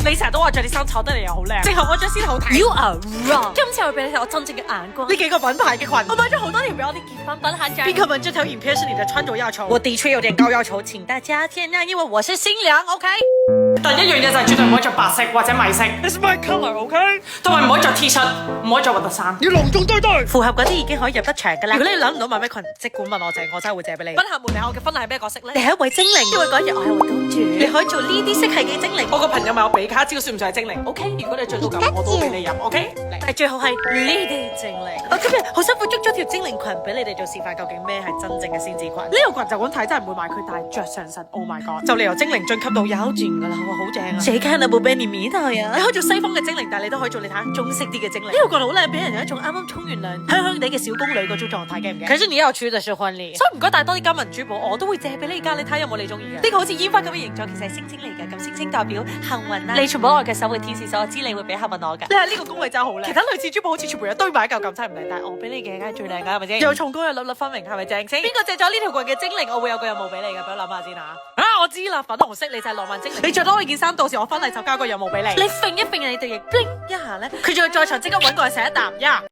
你成日都話着啲衫炒得嚟又好靚，淨係我着先好睇。You are wrong。今次我會俾你睇我真正嘅眼光。呢幾個品牌嘅裙，我買咗好多條俾我啲結婚等下着。邊個問這條影片是你的穿着要求？我的確有點高要求，請大家見諒，因為我是新娘。OK。第一樣嘢就係絕對唔可以着白色或者米色。It's my color，OK？同埋唔可以着 T 恤，唔可以着核突衫。要隆重對待。符合嗰啲已經可以入得場噶啦。如果你諗唔到買咩裙，即管問我借，我真係會借俾你。賓客們，你我嘅婚禮係咩角色咧？你係一位精靈，因為嗰日我係位公主。你可以做呢啲色系嘅精靈。我個朋友問我比卡招算唔算係精靈 ？OK？如果你着到咁，我都俾你入。OK？嚟，最好係呢啲精靈。我今日好辛苦捉咗條精靈裙俾你哋做示範，究竟咩係真正嘅仙子裙？呢條裙就咁睇真係唔會買佢，但係着上身 ，Oh my god！ 就你由精靈晉級到有轉噶啦，哇，好正啊！誰看了不被你迷到呀？你可以做西方嘅精靈，但係你都可以做你睇下中式啲嘅精靈。呢條裙好靚，俾人有一種啱啱沖完涼香香地嘅小宮女嗰種狀態，記唔記？可是你要去的是婚禮，所以唔該帶多啲金銀珠寶，我都會借俾你㗎。你睇有冇你中意嘅？呢個好似煙花咁嘅形狀，其實係星星嚟㗎。咁星星代表幸運啦。你全部攞我嘅守護天使，所以我知你會俾幸運我㗎。你係呢個宮位真係好靚，其他類似珠寶好似全部有堆埋一嚿咁，真係唔靚。但係我俾你嘅梗係最靚㗎，係咪先？又重高又粒粒分明，係咪正先？邊個借咗呢條裙嘅精靈？我會有個任務俾你㗎，俾我諗下先嚇。我知啦，粉紅色你就係浪漫精靈。你着多我件衫，到時我婚禮就交個任務俾你。你揈一揈你對翼 bling 一下咧，佢仲要在場即刻揾過嚟食一啖呀。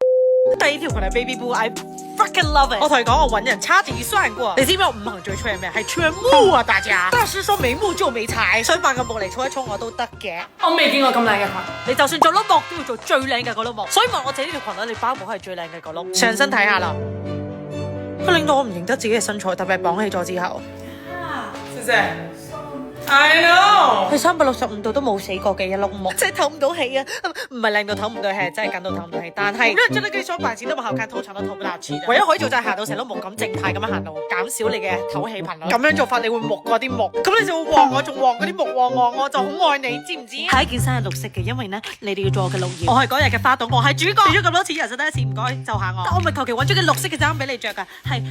第二條裙係 Baby Blue，I fucking love it。我同你講，我揾人差點算過。你知唔知我五行最出係咩？係穿木啊，大家。大師說沒木就沒財，想扮個木嚟沖一沖我都得嘅。我未見過咁靚嘅裙，你就算做碌木都要做最靚嘅個碌木。所以問我借呢條裙咧，你包冇係最靚嘅個碌。上身睇下啦，佢令到我唔認得自己嘅身材，特別係綁起咗之後。謝謝。I know， 佢365度都冇死過嘅一碌木，真係透唔到氣啊！唔係靚到透唔到氣，係真係緊到透唔到氣。但係真係跟雙白紙都冇好看，頭長都透不到氣。唯一可以做就係行到成碌木咁靜態咁樣行路，減少你嘅透氣頻率。咁樣做法你會木嗰啲木，咁你就會旺我，仲旺嗰啲木旺我就好愛你，知唔知？下一件衫係綠色嘅，因為呢你哋要做我嘅綠葉。我係嗰日嘅花朵，我係主角。俾咗咁多錢，人生第一次，唔該就下我。但我咪求其揾咗件綠色嘅衫俾你着㗎，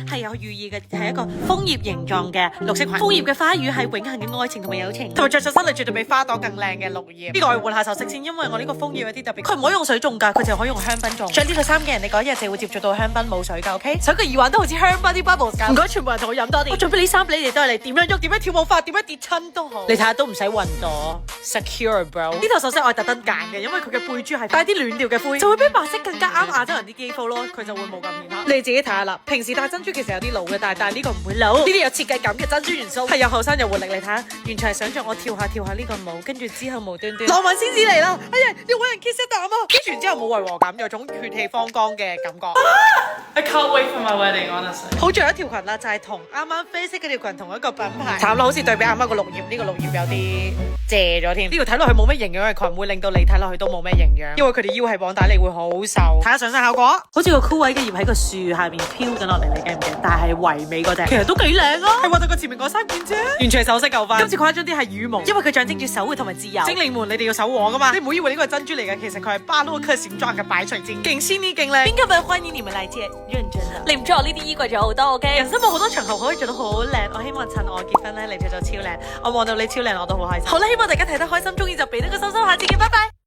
係有寓意嘅，係一個楓葉形狀嘅綠色裙。楓葉嘅花語係永恆嘅愛情同埋友情。同埋着上身你絕對比花朵更靚嘅綠葉。呢個我要換下首飾先，因為我呢個楓葉有啲特別，佢唔可以用水種㗎，佢就可以用香檳種。着呢套衫嘅人，你嗰日就會接觸到香檳冇水㗎 ，OK？所以個耳環都好似香檳啲 bubbles 㗎。唔該，全部人同我飲多啲。我準備呢衫俾你哋都係嚟點樣喐、點樣跳舞法、點樣跌親都好。你睇下都唔使暈咗 ，secure bro。呢套首飾我係特登揀嘅，因為佢嘅背珠係帶啲暖調嘅灰，就會比白色更加啱亞洲人啲肌膚咯，佢就會冇咁顯黑。你自己睇下啦，平時戴珍珠其實有啲老嘅，但係呢個唔會老。呢啲有設計感嘅珍珠元素係又後生又活力，你睇下，完全係想像我跳下呢個舞，跟住之後無端端浪漫仙子嚟啦！哎呀，要揾人 kiss 一啖啊！kiss 完之後冇違和感，有種血氣方剛嘅感覺。I can't wait for my wedding, honestly。好着一條裙啦，就係同啱啱啡色嗰條裙同一個品牌。慘啦，好似對比啱啱個綠葉，呢個綠葉有啲謝咗添。呢條睇落去冇乜營養嘅裙，會令到你睇落去都冇咩營養，因為佢哋腰係綁帶，你會好瘦。睇下上身效果，好似個枯萎嘅葉喺個樹下面飄緊落嚟，你記唔記？但係唯美嗰隻，其實都幾靚啊！係畫到個前面嗰三件啫，完全係首飾夠翻。今次誇張啲係羽毛，因為佢象徵住守護同埋自由。精靈們，你哋要守護我噶嘛？你唔好以為呢個係珍珠嚟嘅，其實佢係巴洛克形狀嘅擺錘尖，勁仙呢勁靚。邊個咪歡迎你們嚟借？認真啊！你唔知我呢啲衣櫃仲有好多 OK。人生冇好多場合可以做到好靚，我希望趁我結婚咧，你做到超靚。我望到你超靚，我都好開心。好啦，希望大家睇得開心，中意就俾多個收收，下次見，拜拜。